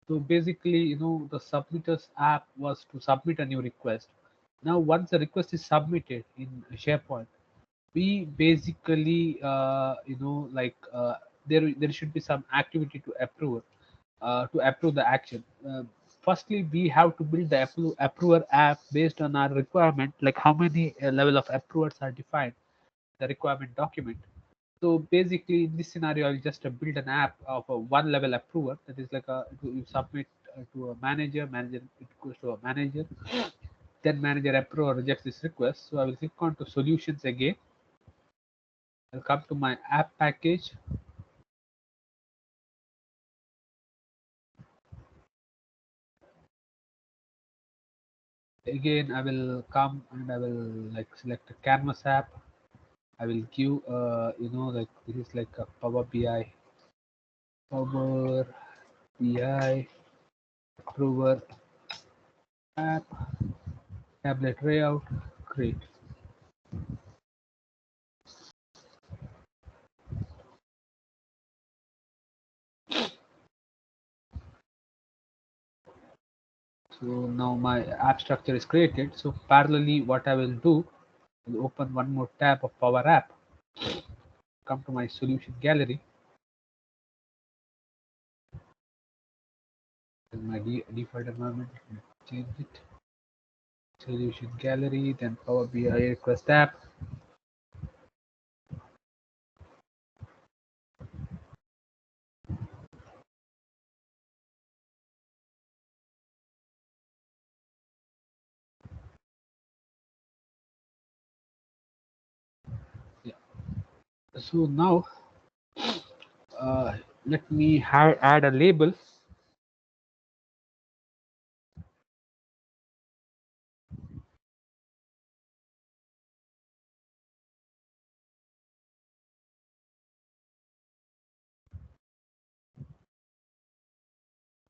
So basically, the submitters app was to submit a new request. Now, once the request is submitted in SharePoint, we basically, there should be some activity to approve the action. Firstly, we have to build the approver app based on our requirement, like how many level of approvers are defined, the requirement document. So basically, in this scenario, I'll just build an app of a one level approver. That is like you submit to a manager, it goes to a manager, then manager approver rejects this request. So I will click on to solutions again. I'll come to my app package. Again, I will come and I will like select a canvas app. I will give like this is like a Power BI approver app, tablet layout, create. So now my app structure is created. So parallelly, what I will do, I'll open one more tab of Power App, come to my solution gallery, in my default environment, change it, solution gallery, then Power BI request app. Yeah. So now let me add a label.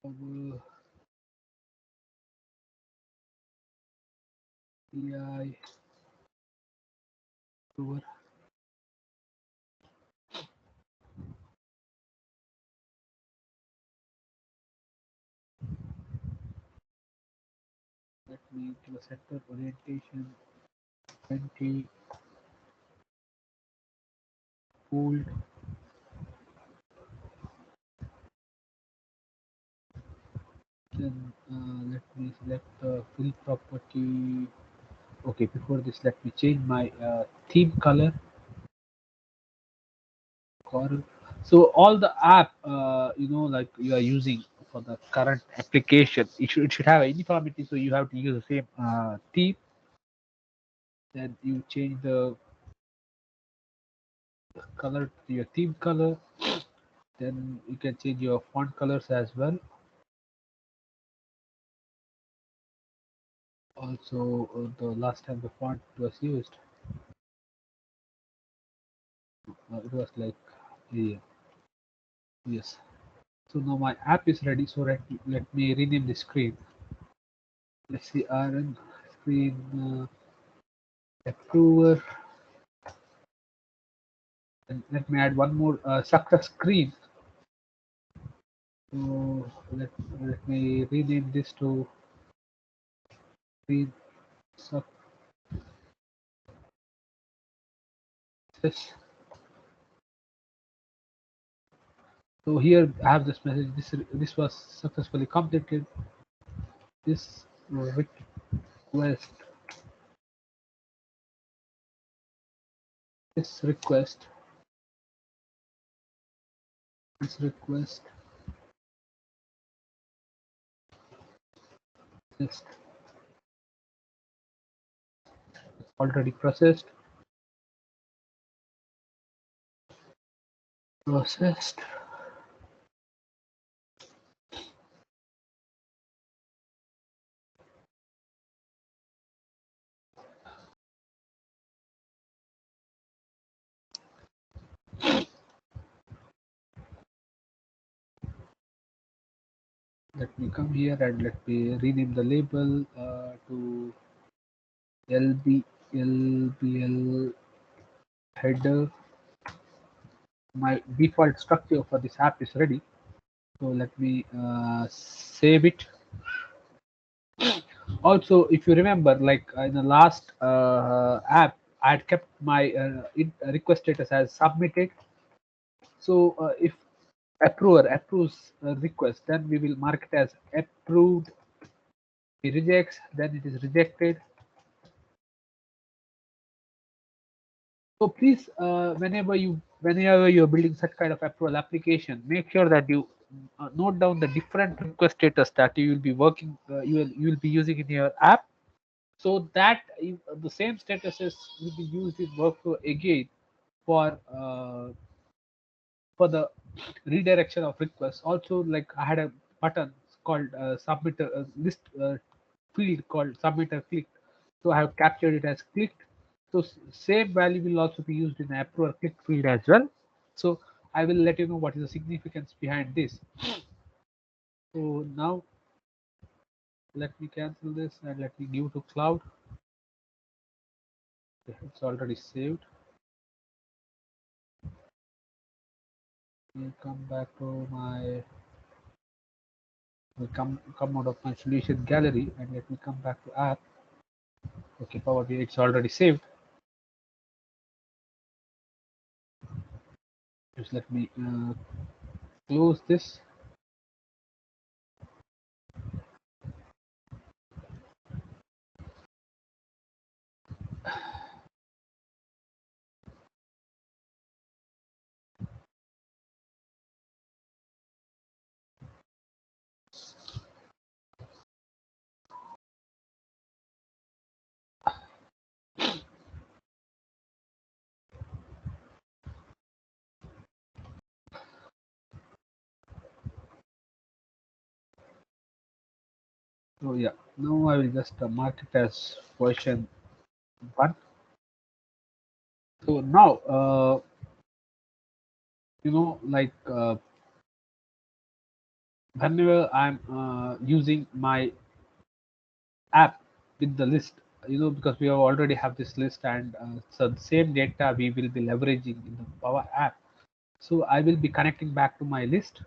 Power BI approver. Let me do a sector orientation 20 pooled. Then let me select the fill property. Okay, before this, let me change my theme color, coral. So all the app, like you are using for the current application, it should have uniformity. So you have to use the same theme. Then you change the color to your theme color. Then you can change your font colors as well. Also, the last time the font was used, it was like, yeah, yes. So now my app is ready. So let me rename the screen. Let's see, RN screen approver. And let me add one more success screen. So let me rename this to screen success. So here I have this message. This was successfully completed. This request this request this request is already processed. Let me come here and let me rename the label to LBL header. My default structure for this app is ready. So let me save it. Also, if you remember, like in the last app, I had kept my request status as submitted. So if approver approves a request, then we will mark it as approved. He rejects, then it is rejected. So please, whenever you're building such kind of approval application, make sure that you note down the different request status that you will be working, you will be using in your app, so that the same statuses will be used in workflow again for the redirection of requests. Also, like I had a button called submitter list field called submitter clicked, so I have captured it as clicked. So same value will also be used in the approval click field as well. So I will let you know what is the significance behind this. So now let me cancel this and let me give to cloud. It's already saved. We'll come back to my, will come out of my solution gallery and let me come back to app. Okay, Power BI, it's already saved. Just let me close this. So yeah, now I will just mark it as version 1. So now, like whenever I'm using my app with the list, because we already have this list, and so the same data we will be leveraging in the Power App. So I will be connecting back to my list.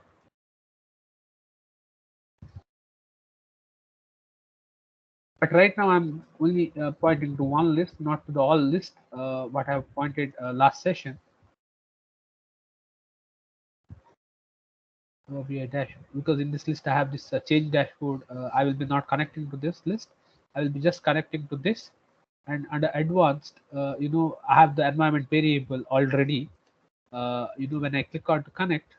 But right now I'm only pointing to one list, not to the all list, what I've pointed last session. Power BI dashboard, because in this list I have this change dashboard. I will be not connecting to this list. I will be just connecting to this. And under advanced, I have the environment variable already. When I click on to connect,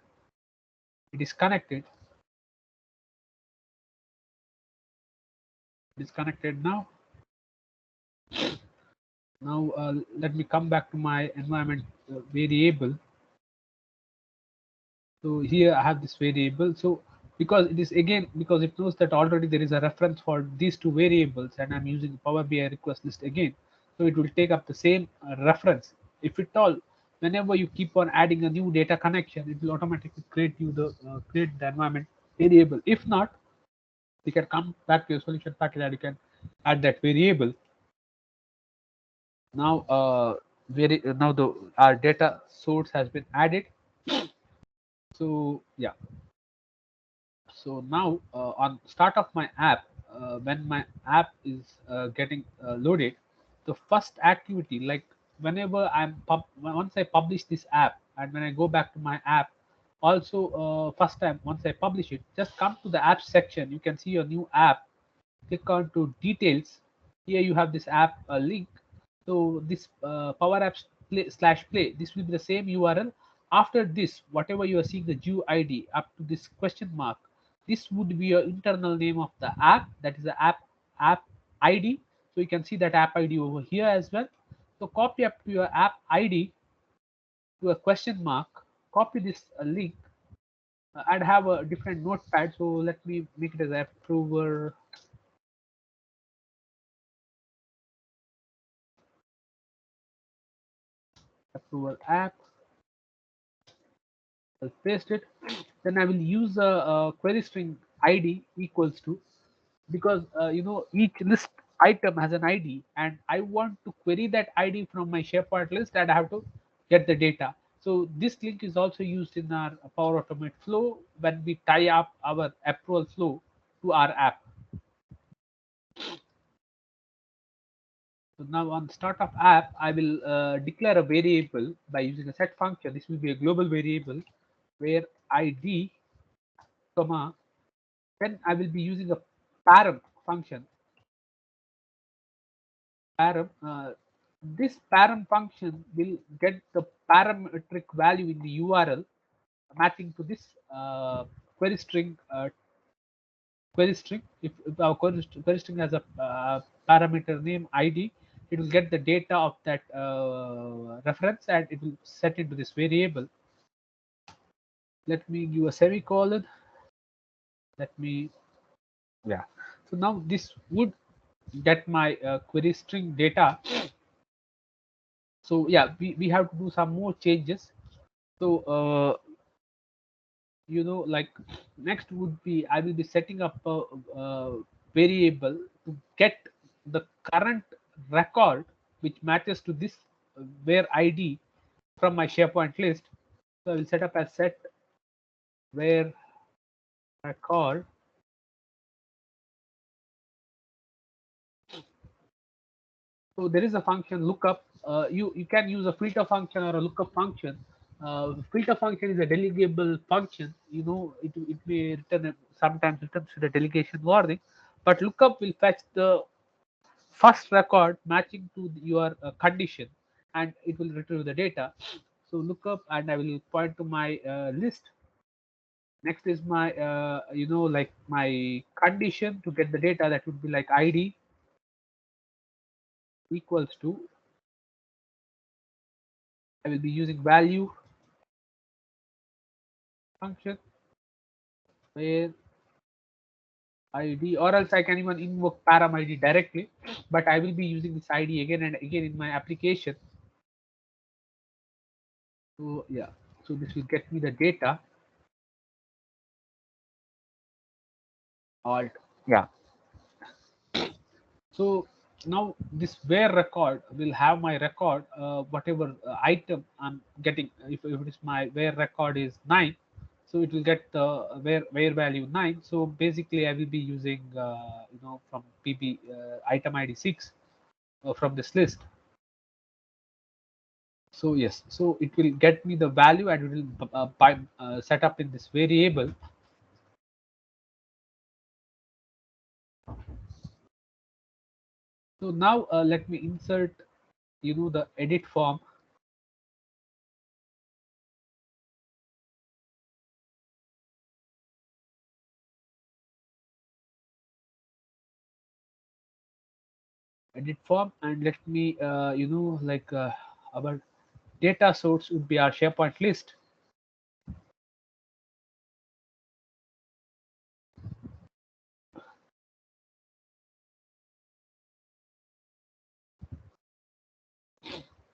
it is connected. It is connected now. Now let me come back to my environment variable. So here I have this variable. So because it is, again, because it knows that already there is a reference for these two variables, and I'm using Power BI request list again, so it will take up the same reference. If at all, whenever you keep on adding a new data connection, it will automatically create the environment variable. If not, you can come back to your solution package and you can add that variable. Now now the our data source has been added. So yeah, so now on start of my app, when my app is getting loaded, the first activity, like whenever once I publish this app, and when I go back to my app, also first time once I publish it, just come to the app section, you can see your new app, click on to details. Here you have this app link. So this Power Apps play, this will be the same URL. After this, whatever you are seeing the GUID up to this question mark, this would be your internal name of the app. That is the app ID. So you can see that app ID over here as well. So copy up to your app ID to a question mark. Copy this link and have a different notepad. So let me make it as approver app. I'll paste it. Then I will use a query string ID equals to, because each list item has an ID, and I want to query that ID from my SharePoint list, and I have to get the data. So this link is also used in our Power Automate flow when we tie up our approval flow to our app. So now on start of app, I will declare a variable by using a set function. This will be a global variable where ID, comma, then I will be using a param function. Param, this param function will get the parametric value in the URL matching to this query string. Query string. If our query string has a parameter name ID, it will get the data of that reference and it will set into this variable. Let me give a semicolon. Let me, yeah. So now this would get my query string data. So yeah, we have to do some more changes. So like next would be I will be setting up a variable to get the current record which matches to this where ID from my SharePoint list. So I will set up a set where record. So there is a function lookup. You can use a filter function or a lookup function. Filter function is a delegable function. It may return sometimes returns with a delegation warning, but lookup will fetch the first record matching to your condition, and it will retrieve the data. So lookup, and I will point to my list. Next is my like my condition to get the data. That would be like ID equals to, I will be using value function where ID, or else I can even invoke param ID directly, but I will be using this ID again and again in my application. So yeah, so this will get me the data. Alt, yeah. So now this where record will have my record, whatever item I'm getting. If it is my where record is 9, so it will get the where value 9. So basically I will be using from PB item ID 6 from this list. So yes, so it will get me the value and it will set up in this variable. So now let me insert the edit form. Edit form, and let me like our data source would be our SharePoint list.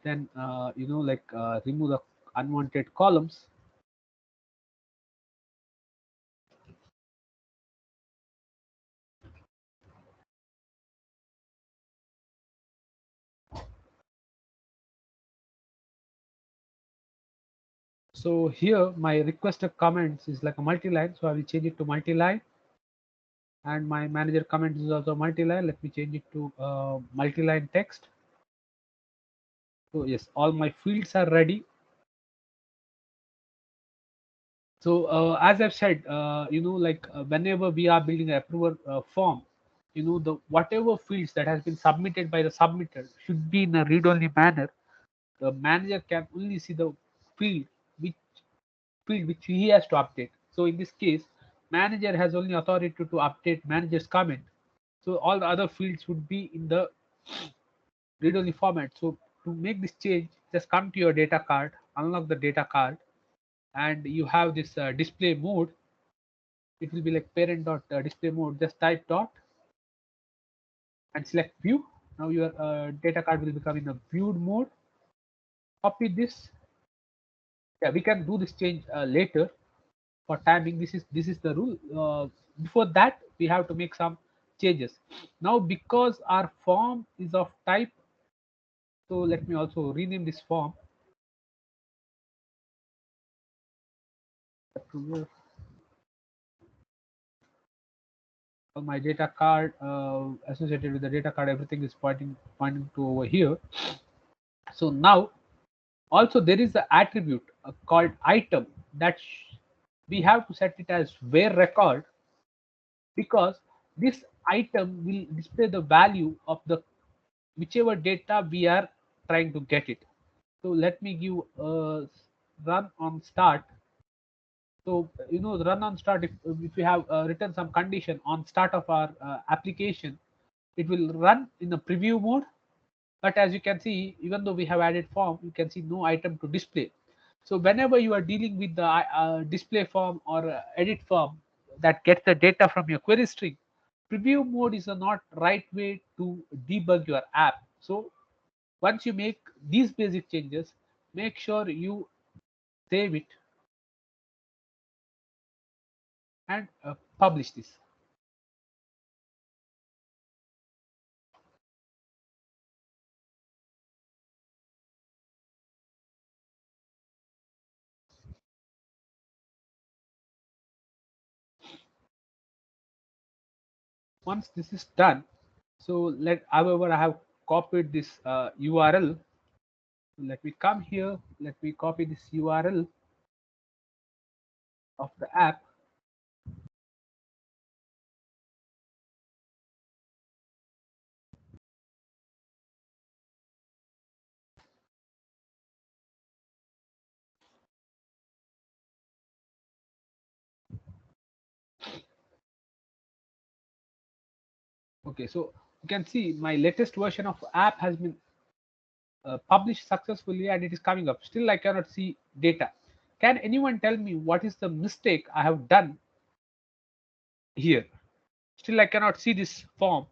Then like remove the unwanted columns. So here my requested comments is like a multi-line, so I will change it to multi-line. And my manager comment is also multi-line. Let me change it to multi-line text. So yes, all my fields are ready. So as I've said, like whenever we are building an approval form, the whatever fields that has been submitted by the submitter should be in a read-only manner. The manager can only see the field which which he has to update. So in this case, manager has only authority to update manager's comment. So all the other fields would be in the read-only format. So to make this change, just come to your data card, unlock the data card, and you have this display mode. It will be like parent dot display mode. Just type dot and select view. Now your data card will become in a viewed mode. Copy this. Yeah, we can do this change later for timing. This is the rule. Before that, we have to make some changes. Now because our form is of type, so let me also rename this form. approver. My data card associated with the data card, everything is pointing to over here. So now also there is the attribute called item that we have to set it as where record, because this item will display the value of the whichever data we are trying to get it. So let me give a run on start. So the run on start, if we have written some condition on start of our application, it will run in the preview mode. But as you can see, even though we have added form, you can see no item to display. So whenever you are dealing with the display form or edit form that gets the data from your query string, preview mode is a not right way to debug your app. So once you make these basic changes, make sure you save it and publish this. Once this is done, so however I have copied this URL. Let me come here, let me copy this URL of the app. Okay, so you can see my latest version of app has been published successfully and it is coming up. Still I cannot see data. Can anyone tell me what is the mistake I have done here? Still I cannot see this form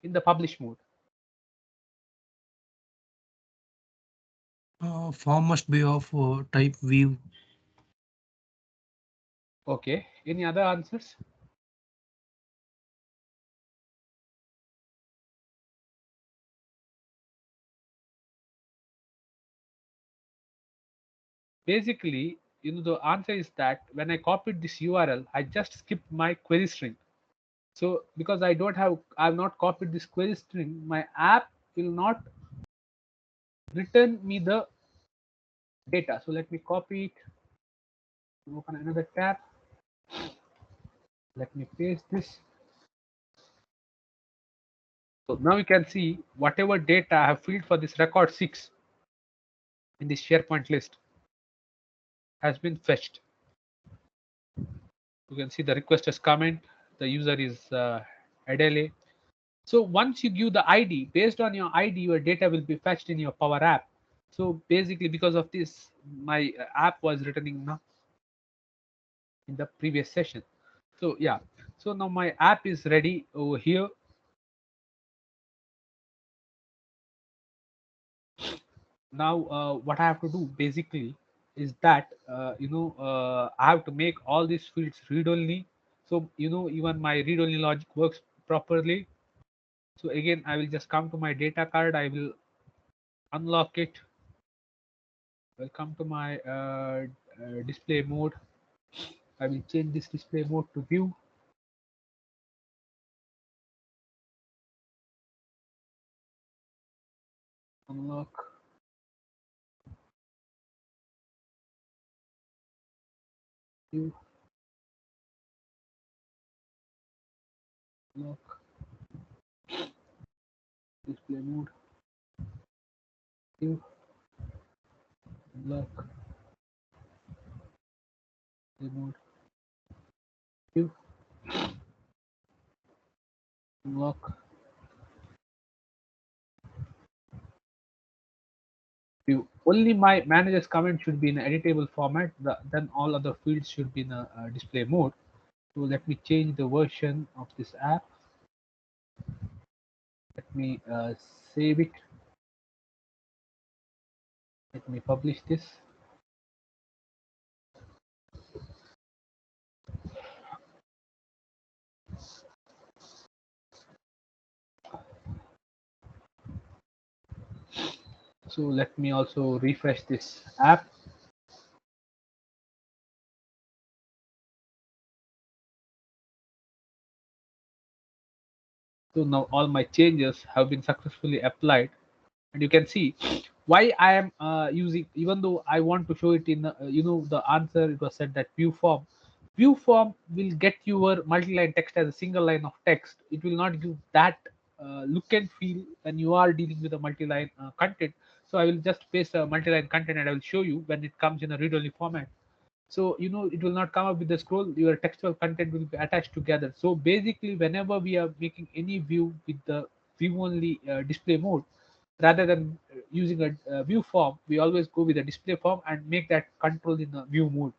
in the publish mode. Form must be of type view. Okay, any other answers? Basically, the answer is that when I copied this URL, I just skipped my query string. So because I've not copied this query string, my app will not return me the data. So let me copy it, open another tab. Let me paste this. So now you can see whatever data I have filled for this record 6 in this SharePoint list has been fetched. You can see the request has come in. The user is Adele. So once you give the ID, based on your ID, your data will be fetched in your Power App. So basically, because of this, my app was returning now in the previous session. So yeah, so now my app is ready over here. Now what I have to do basically is that I have to make all these fields read only. So even my read only logic works properly. So again, I will just come to my data card. I will unlock it. I'll come to my display mode. I will change this display mode to view. Unlock. View. Unlock. Display mode. View. Unlock. Display mode. View. Unlock. View. Only my manager's comment should be in an editable format. Then all other fields should be in a display mode. So let me change the version of this app. Let me save it. Let me publish this. So let me also refresh this app. So now all my changes have been successfully applied, and you can see why I am using, even though I want to show it in the answer, it was said that view form will get your multi-line text as a single line of text. It will not give that look and feel when you are dealing with a multi-line content. So I will just paste a multi-line content and I will show you when it comes in a read-only format. So it will not come up with the scroll, your textual content will be attached together. So basically whenever we are making any view with the view only display mode, rather than using a view form, we always go with a display form and make that control in the view mode.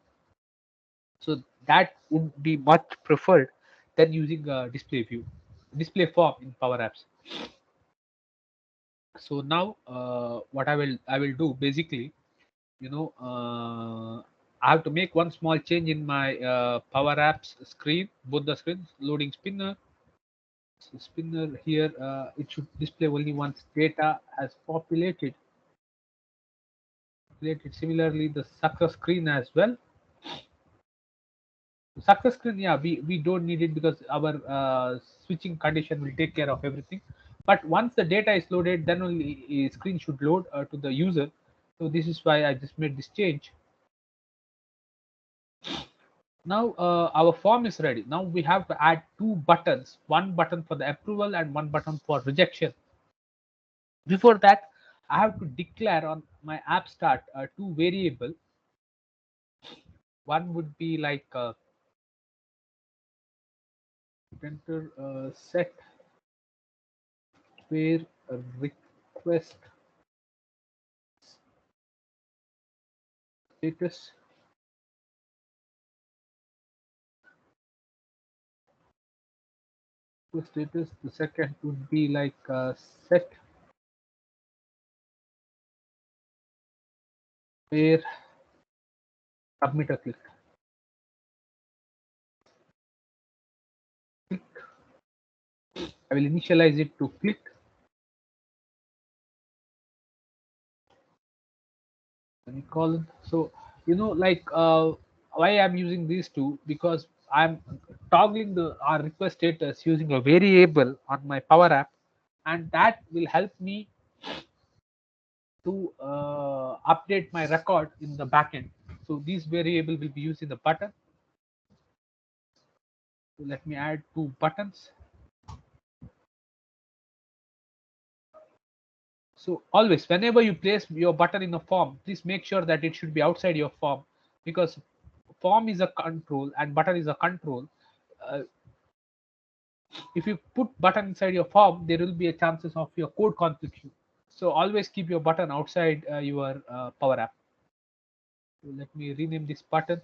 So that would be much preferred than using a display form in Power Apps. So now what I will do basically, I have to make one small change in my Power Apps screen, both the screens, loading spinner. So spinner here, it should display only once data has populated. Similarly, the success screen as well. Success screen, yeah, we don't need it because our switching condition will take care of everything. But once the data is loaded, then only a screen should load to the user. So this is why I just made this change. Now our form is ready. Now we have to add two buttons, one button for the approval and one button for rejection. Before that, I have to declare on my app start two variable. One would be like enter set where request status status. The second would be like set where submit a click. I will initialize it to click. Semicolon. So like why I'm using these two, because I'm toggling the our request status using a variable on my Power App, and that will help me to update my record in the backend. So this variable will be used in the button. So let me add two buttons. So always, whenever you place your button in a form, please make sure that it should be outside your form, because form is a control and button is a control. Uh, if you put button inside your form, there will be a chances of your code conflict. So always keep your button outside your Power App. So let me rename this button.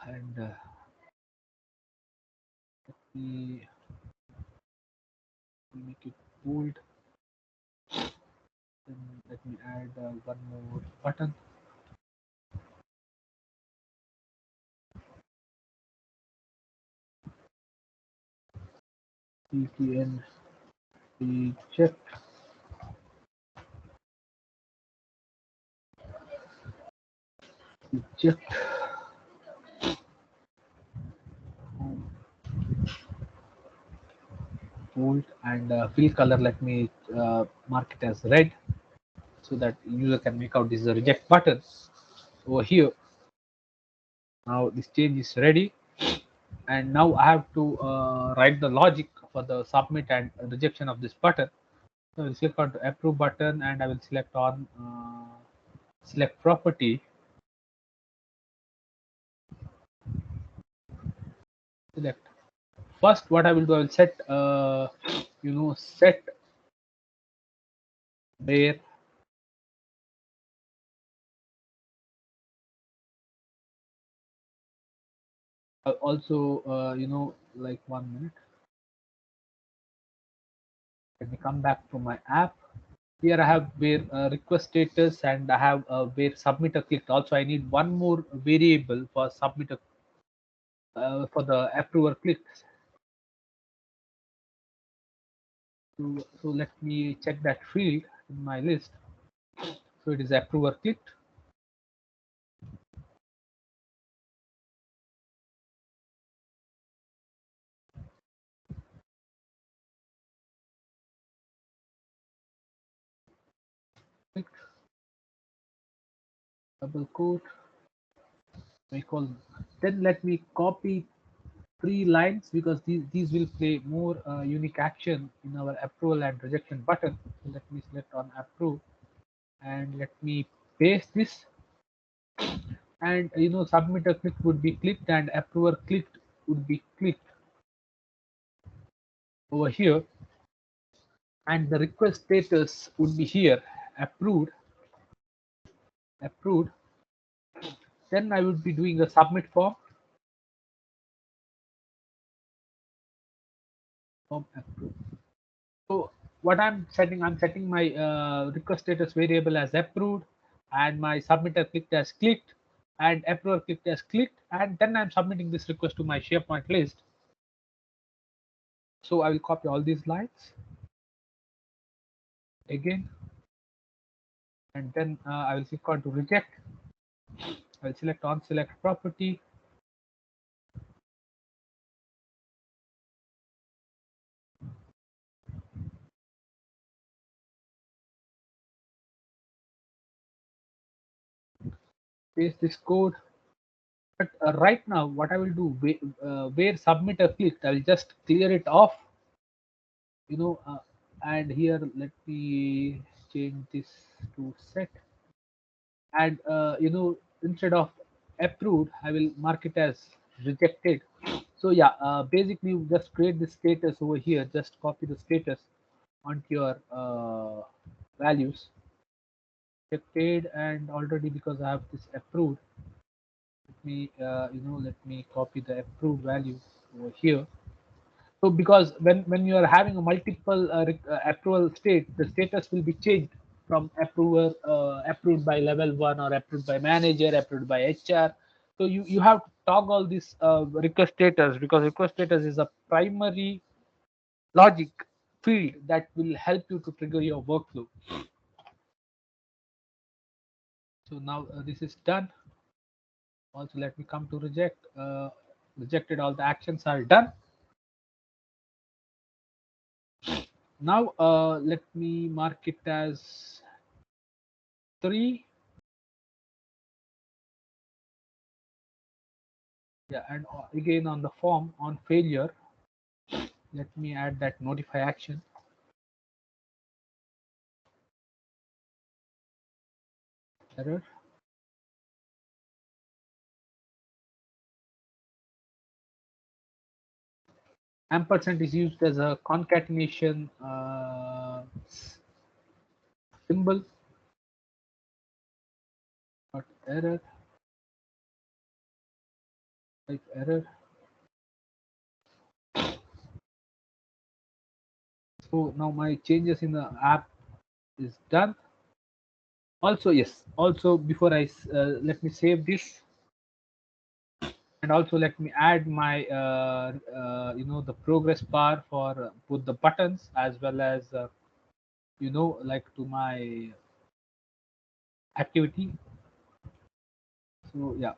And let me make it bold. Then let me add one more button. CTN check. Check. Bold and fill color. Let me mark it as red, so that user can make out this is a reject button over here. Now this change is ready, and now I have to write the logic for the submit and rejection of this button. So I'll click on the approve button and I will select on select property. Select. First, what I will do, I will set set where also like 1 minute. Let me come back to my app. Here I have where request status and I have where submitter clicked. Also, I need one more variable for submitter for the approver clicked. So let me check that field in my list. So it is approver clicked. double quote, semicolon. Then let me copy 3 lines because these will play more unique action in our approval and rejection button. So let me select on approve and let me paste this, and submitter click would be clicked and approver clicked would be clicked over here, and the request status would be here, approved, approved. Then I would be doing a submit form approved. So what I'm setting my request status variable as approved, and my submitter clicked as clicked, and approver clicked as clicked, and then I'm submitting this request to my SharePoint list. So I will copy all these lines again, and then I will click on to reject. I'll select on select property. Paste this code. But right now, what I will do, where submitter clicked, I will just clear it off. And here let me change this to set, and instead of approved, I will mark it as rejected. So yeah, basically you just create the status over here, just copy the status onto your values, rejected, and already because I have this approved, let me copy the approved value over here. So because when you are having a multiple approval state, the status will be changed from approver approved by level 1, or approved by manager, approved by HR. So you have to toggle this request status, because request status is a primary logic field that will help you to trigger your workflow. So now this is done. Also, let me come to reject. Rejected, all the actions are done. Now let me mark it as 3. Yeah, and again on the form on failure, let me add that notify action. Error. Ampersand is used as a concatenation symbol. Not error. Type error. So now my changes in the app is done. Also, yes. Also, before I let me save this, and also let me add my the progress bar for both the buttons, as well as like to my activity. So yeah,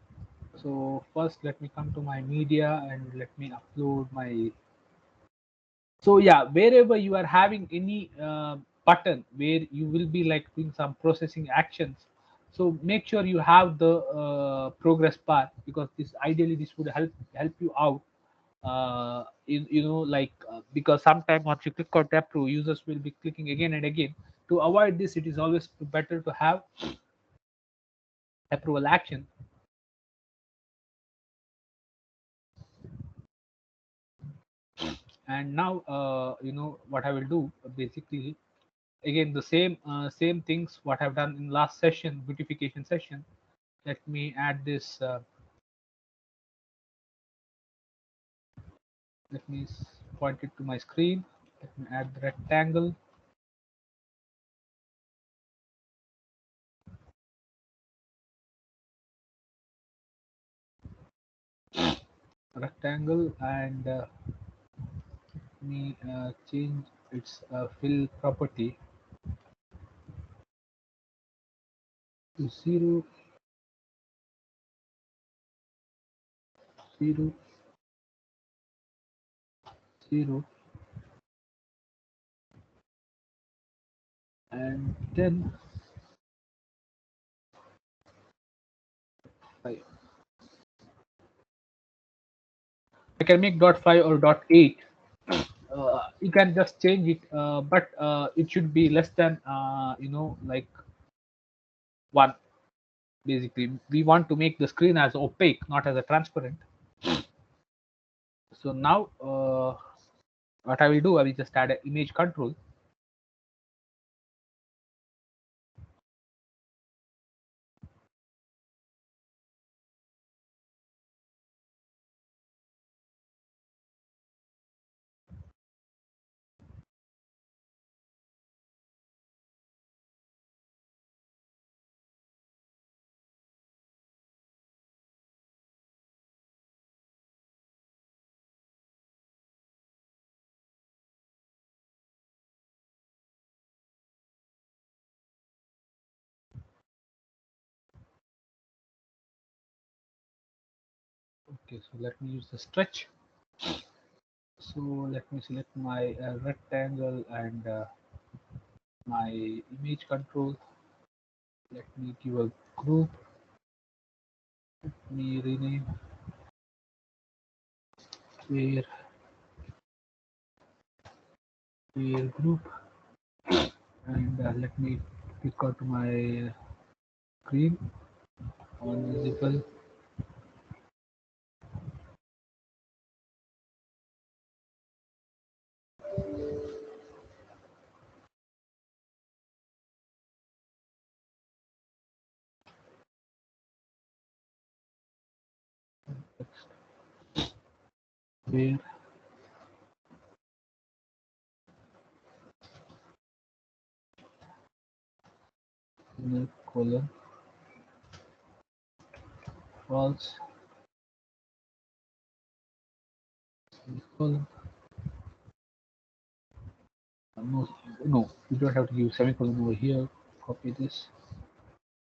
so first let me come to my media and let me upload my. So yeah, wherever you are having any button where you will be like doing some processing actions, so make sure you have the progress bar, because this ideally this would help you out. Because sometimes once you click on approve, users will be clicking again and again. To avoid this, it is always better to have approval action. And now what I will do, basically again the same things what I've done in last session, beautification session. Let me add this let me point it to my screen. Let me add the rectangle. Rectangle, and let me change its fill property to 0 0 0, and then 5. I can make dot 5 or dot 8. You can just change it, but it should be less than like 1. Basically, we want to make the screen as opaque, not as a transparent. So now what I will do, I will just add an image control. Okay, so let me use the stretch. So let me select my rectangle and my image control. Let me give a group. Let me rename where group, and let me click out my screen on visible. Where colon false colon. No, no, you don't have to use semicolon over here. Copy this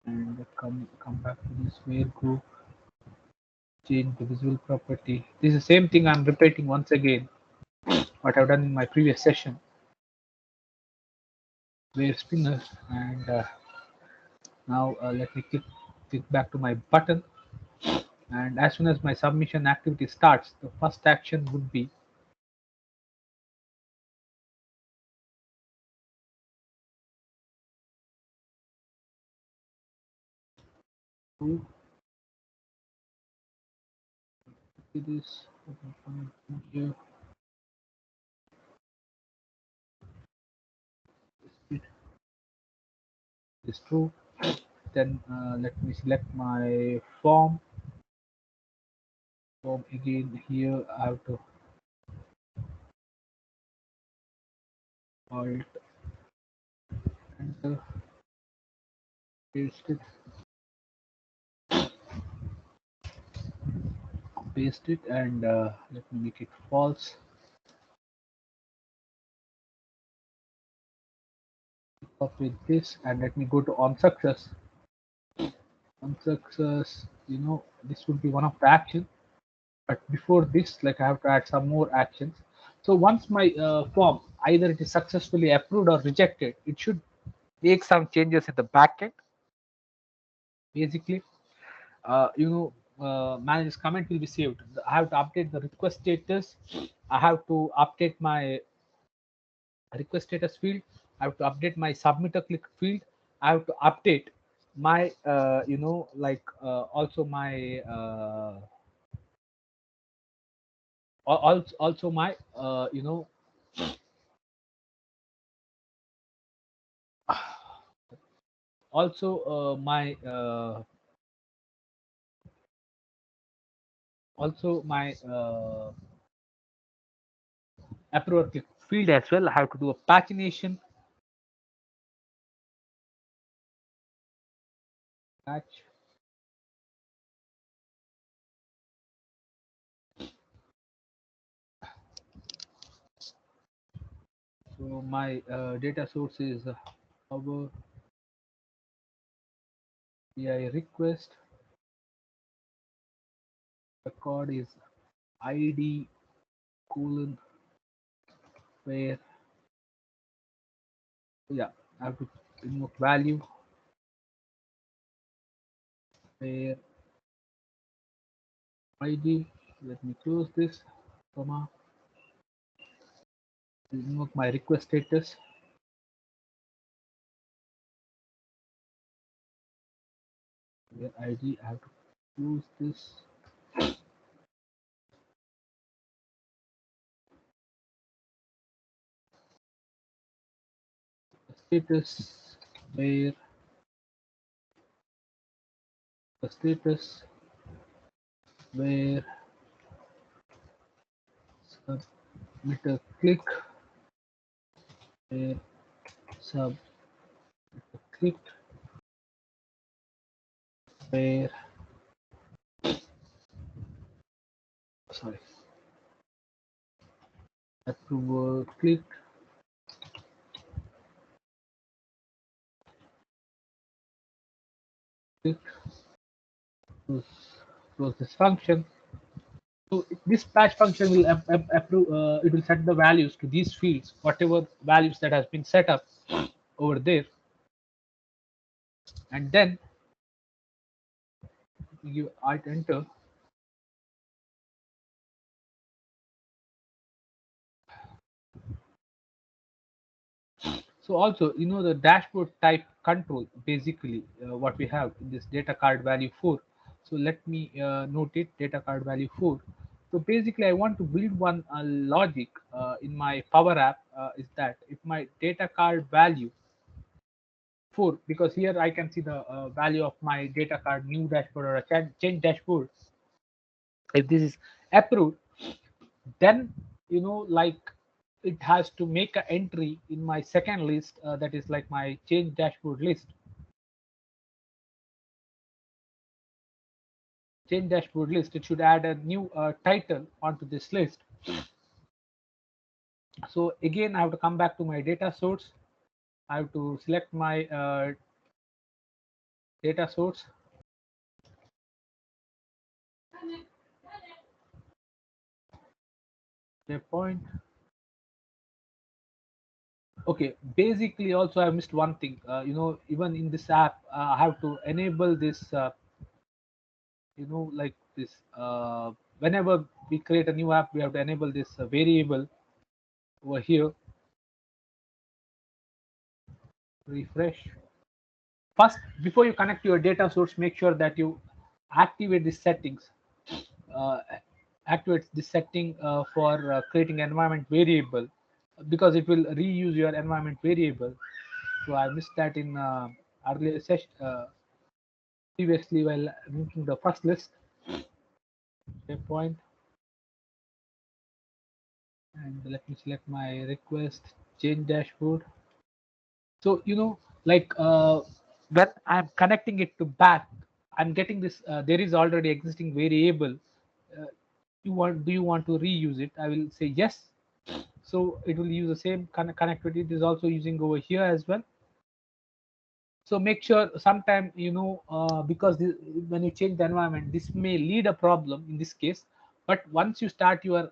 and come back to this where group. Change the visual property. This is the same thing I'm repeating once again. What I've done in my previous session. Where spinner, and now let me click back to my button, and as soon as my submission activity starts, the first action would be to do this. Here it is true. Then let me select my form again. Here I have to alt enter, paste it, and let me make it false. Copy this and let me go to on success. On success, this would be one of the actions. But before this, like I have to add some more actions. So once my form, either it is successfully approved or rejected, it should make some changes in the backend. Basically, manager's comment will be saved. I have to update the request status. I have to update my request status field. I have to update my submitter click field. I have to update my also my also my also my approval click field as well. I have to do a pagination patch. So my data source is Power BI request. Record is ID colon where, yeah, I have to invoke value where ID. Let me close this, comma, invoke my request status. Where ID, I have to close this. Status where the status where submitter click where sub clicked where sorry approval clicked click close this function. So this patch function will approve. It will set the values to these fields, whatever values that has been set up over there, and then you give alt enter. So also, the dashboard type control, basically what we have in this data card value 4. So let me note it, data card value 4. So basically I want to build one logic in my Power App, is that if my data card value 4, because here I can see the value of my data card new dashboard or a change dashboard. If this is approved, then like it has to make an entry in my second list, that is like my change dashboard list. Change dashboard list, it should add a new title onto this list. So again I have to come back to my data source. I have to select my data source. Point. Okay, basically also I missed one thing. Even in this app, I have to enable this like this, whenever we create a new app, we have to enable this variable over here. Refresh. First, before you connect to your data source, make sure that you activate the settings. uh, Activates this setting for creating environment variable, because it will reuse your environment variable. So I missed that in earlier session, previously, while making the first list. Point, and let me select my request change dashboard. So like when I'm connecting it to back, I'm getting this, there is already existing variable. uh, do you want to reuse it? I will say yes. So it will use the same connectivity. It is also using over here as well. So make sure sometime, because when you change the environment, this may lead a problem in this case. But once you start your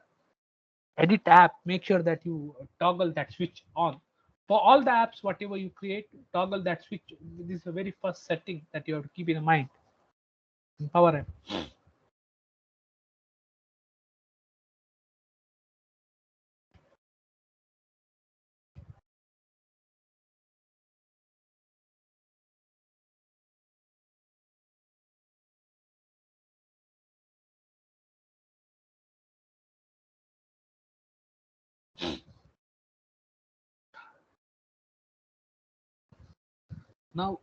edit app, make sure that you toggle that switch on. For all the apps, whatever you create, toggle that switch. This is the very first setting that you have to keep in mind in Power App. Now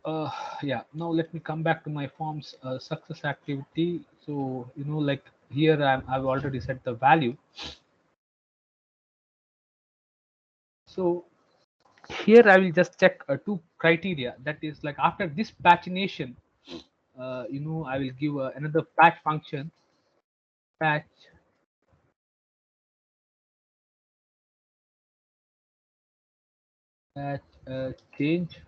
yeah, now let me come back to my forms success activity. So like here I've already set the value. So here I will just check two criteria. That is like after this pagination, I will give another patch function, patch patch change.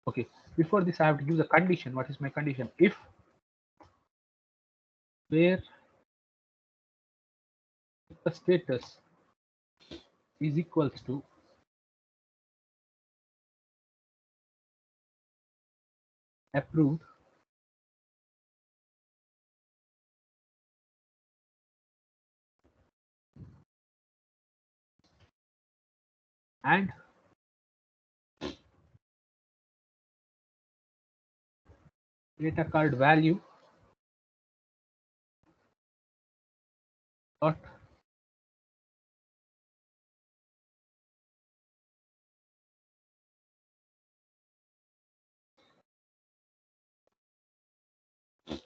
Okay, before this I have to give the condition. What is my condition? If where the status is equals to approved, and data card value dot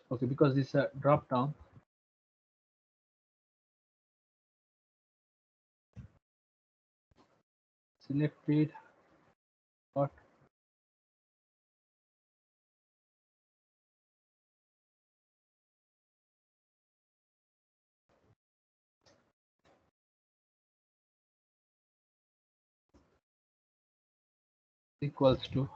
okay, because this drop down, selected dot equals to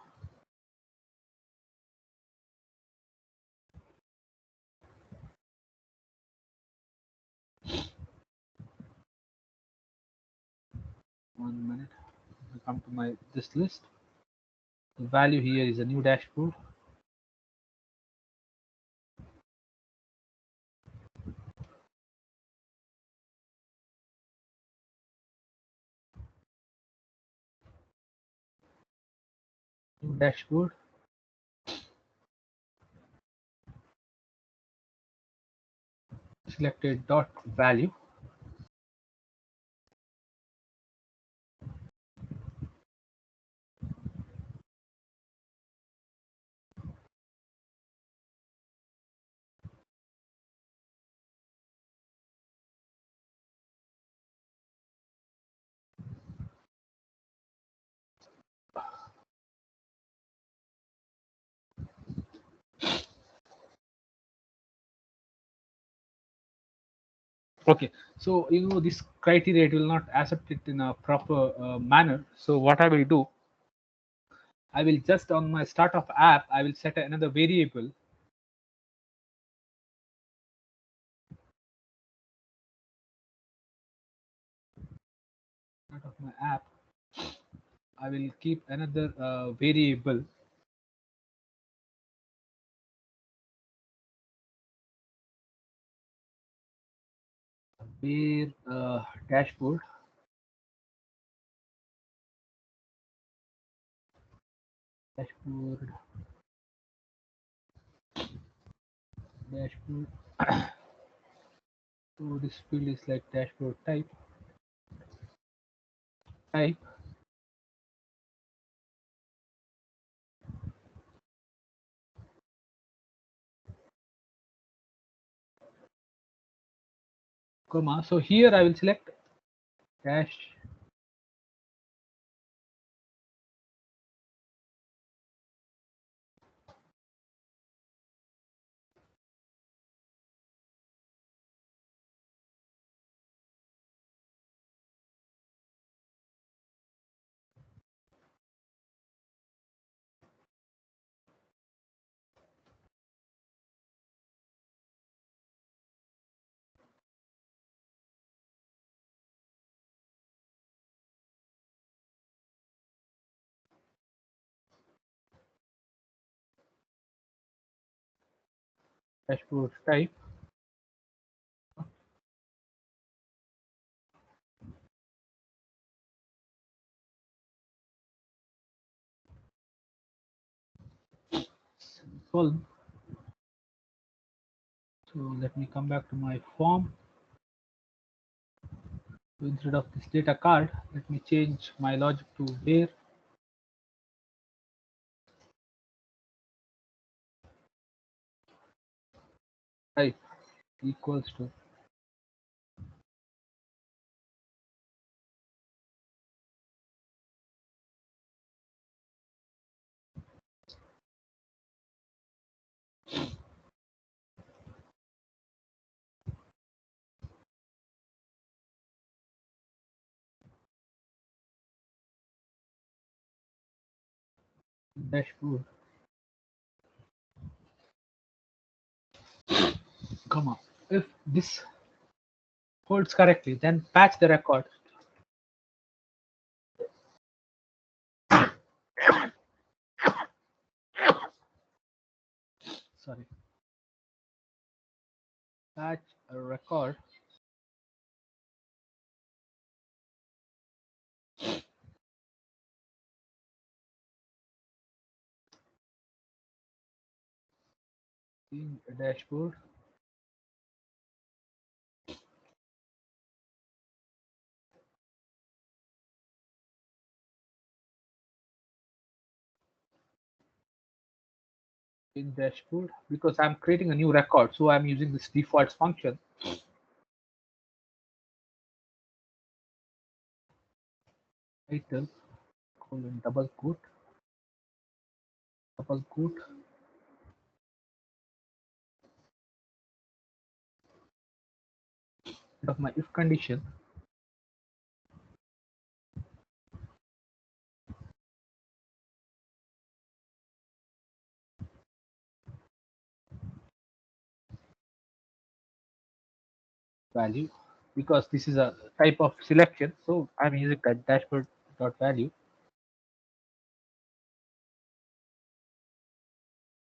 1 minute. I come to my this list. The value here is a new dashboard. New dashboard. Selected dot value. Okay, so this criteria, it will not accept it in a proper manner. So what I will do, I will just on my start of app, I will set another variable. Start of my app, I will keep another variable where dashboard dashboard dashboard. So this field is like dashboard type comma. So here I will select dash dashboard type. Solve. So let me come back to my form. So instead of this data card, let me change my logic to where type equals to dashboard, comma. If this holds correctly, then patch the record. Sorry, patch a record In dashboard. In dashboard, because I'm creating a new record, so I'm using this defaults function. Title colon double quote of my if condition. Value, because this is a type of selection, so I'm using that dashboard dot value.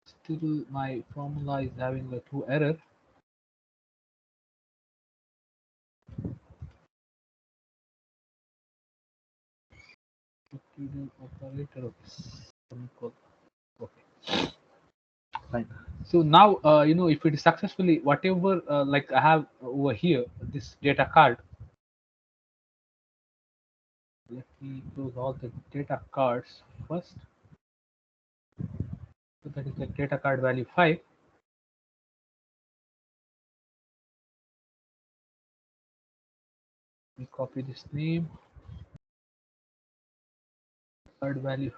Still my formula is having a two error. Operator. Okay, fine. So now if it is successfully whatever like I have over here this data card. Let me close all the data cards first. So that is like data card value 5. We copy this name, card value.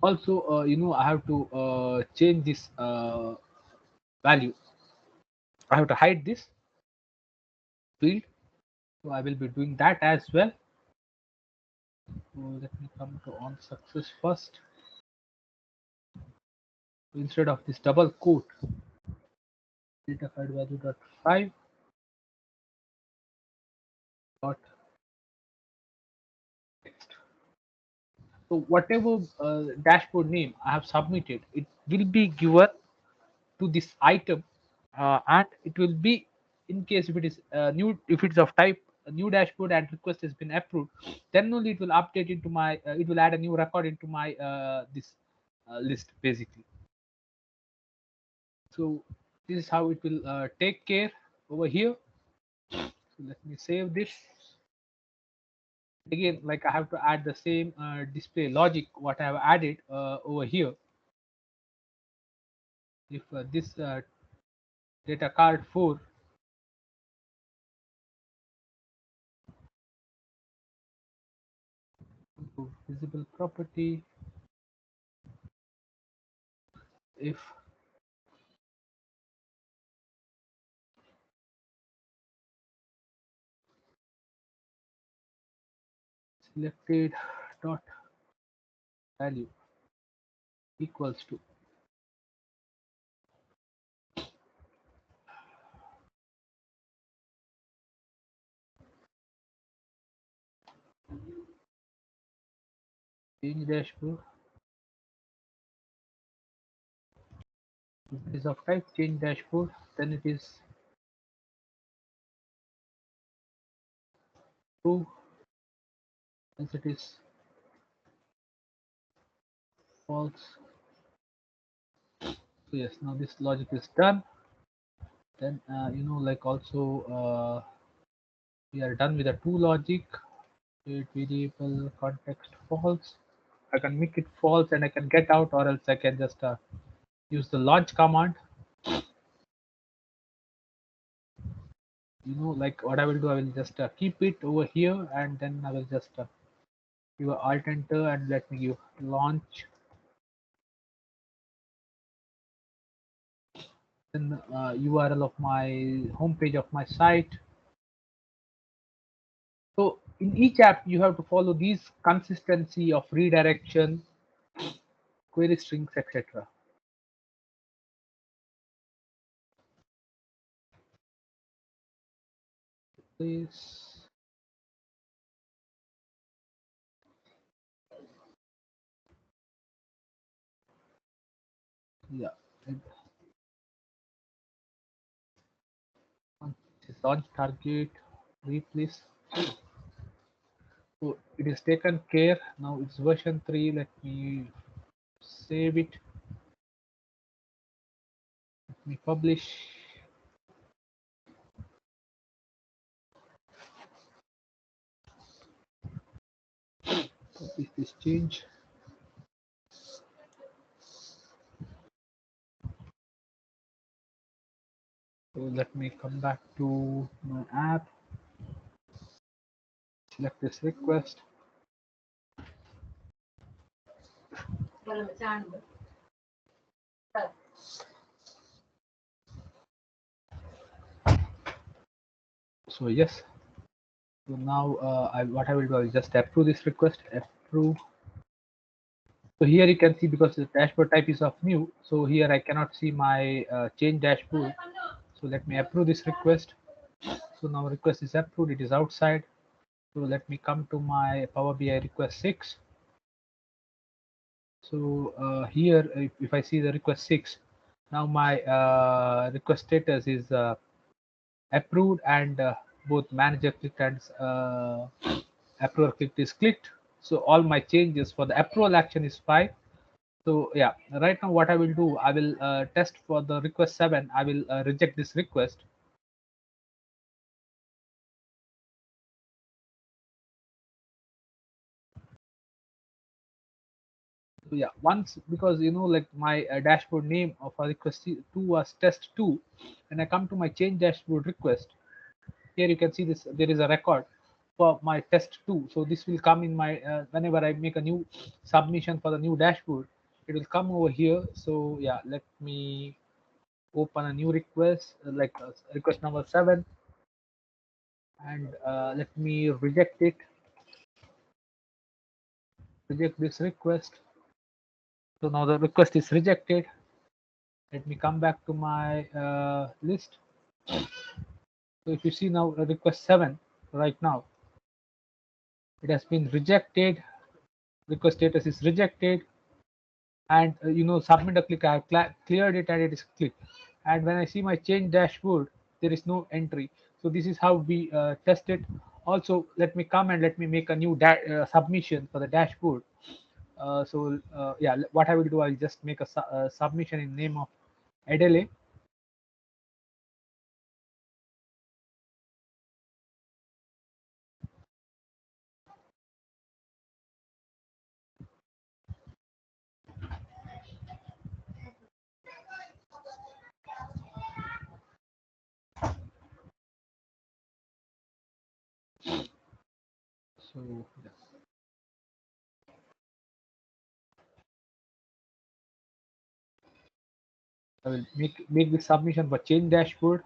Also, I have to change this value. I have to hide this field. So I will be doing that as well. So let me come to on success first. Instead of this double quote, data card value dot 5 dot text. So whatever dashboard name I have submitted, it will be given to this item, and it will be in case if it is new, if it's of type new dashboard and request has been approved, then only it will update into my it will add a new record into my this list basically. So this is how it will take care over here. So let me save this. Again, like I have to add the same display logic what I have added over here. If this data card 4 visible property, if selected dot value equals to change dashboard. If it is of type change dashboard, then it is true, else it is false. So yes, now this logic is done. Then like also we are done with the two logic. Create variable context false. I can make it false and I can get out, or else I can just use the launch command. Like what I will do, I will just keep it over here, and then I will just give a alt enter and let me give launch. Then URL of my homepage of my site. So in each app, you have to follow these consistency of redirection, query strings, etc. Please, yeah, launch target, replace. So it is taken care. Now it's version 3. Let me save it. Let me publish. Publish this change. So let me come back to my app. Select this request. So yes. So now what I will do is just approve this request. Approve. So here you can see, because the dashboard type is of new, so here I cannot see my change dashboard. So let me approve this request. So now request is approved. It is outside. So let me come to my Power BI request 6. So here, if I see the request 6, now my request status is approved, and both manager clicked and approval clicked is clicked. So all my changes for the approval action is fine. So yeah, right now what I will do, I will test for the request 7. I will reject this request. So yeah, once, because like my dashboard name of a request 2 was test 2, and I come to my change dashboard request. Here you can see this, there is a record for my test 2. So this will come in my whenever I make a new submission for the new dashboard, it will come over here. So yeah, let me open a new request, like request number 7, and let me reject it. Reject this request. So now the request is rejected. Let me come back to my list. So if you see now request 7, right now it has been rejected. Request status is rejected, and submit a click. I have cleared it and it is clicked. And when I see my change dashboard, there is no entry. So this is how we test it. Also, let me come and let me make a new submission for the dashboard. Yeah, what I will do, I'll just make a submission in name of Adele. So yeah. I will make the submission for change dashboard.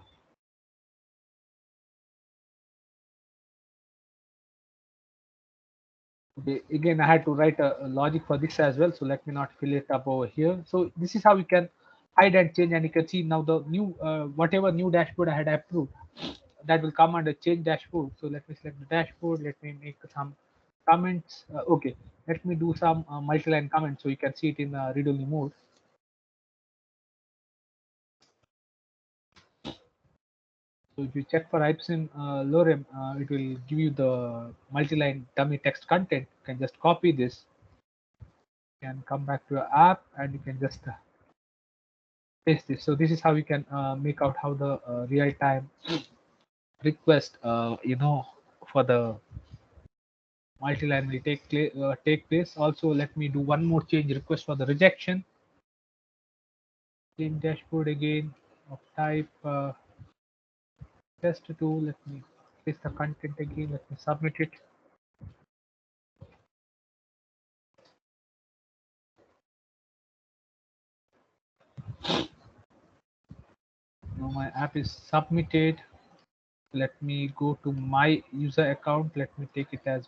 Okay, again I had to write a logic for this as well, so let me not fill it up over here. So this is how we can hide and change, and you can see now the new whatever new dashboard I had approved, that will come under change dashboard. So let me select the dashboard, let me make some comments. Okay, let me do some multi-line comments so you can see it in read-only mode. So if you check for Ipsum Lorem, it will give you the multi-line dummy text content. You can just copy this, you can come back to your app, and you can just paste this. So this is how you can make out how the real-time request, for the multi-line will take place. Also, let me do one more change request for the rejection. Change dashboard again of type test 2. Let me paste the content again. Let me submit it. Now my app is submitted. Let me go to my user account. Let me take it as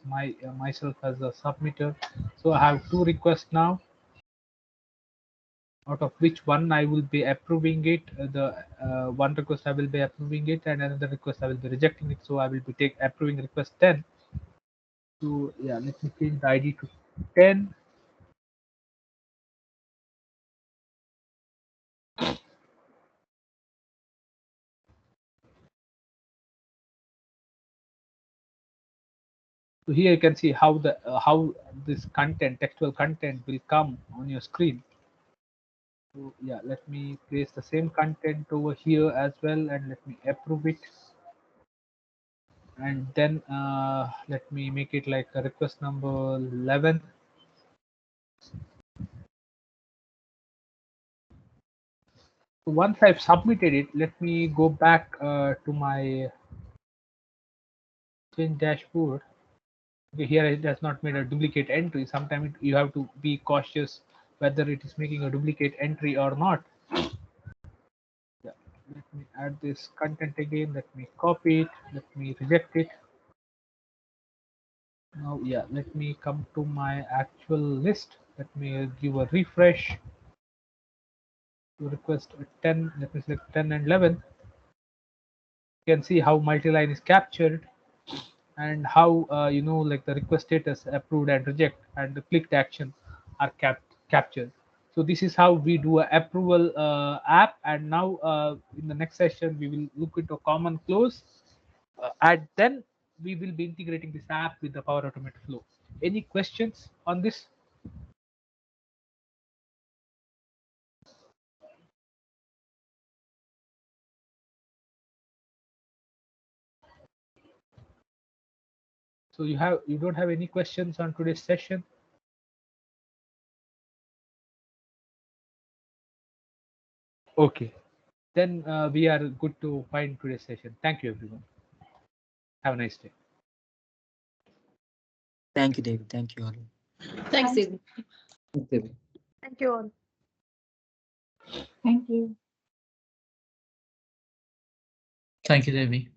myself as a submitter. So I have 2 requests now, out of which one I will be approving it. The one request I will be approving it, and another request I will be rejecting it. So I will be approving request 10. So yeah, let me change the ID to 10. So here you can see how the how this content, textual content, will come on your screen. So yeah, let me place the same content over here as well, and let me approve it. And then let me make it like a request number 11. So once I've submitted it, let me go back to my change dashboard. Okay, here it has not made a duplicate entry. Sometimes you have to be cautious whether it is making a duplicate entry or not. Yeah. Let me add this content again. Let me copy it. Let me reject it. Now, yeah, let me come to my actual list. Let me give a refresh to request 10. Let me select 10 and 11. You can see how multi-line is captured and how like the request status approved and reject and the clicked action are captured. So this is how we do a approval app. And now in the next session we will look into common close, and then we will be integrating this app with the Power Automate flow. Any questions on this? So you don't have any questions on today's session? Okay, then we are good to find today's session. Thank you, everyone. Have a nice day. Thank you, David. Thank you all. Thanks, David. Thanks, David. Thank you all. Thank you. Thank you, Devi.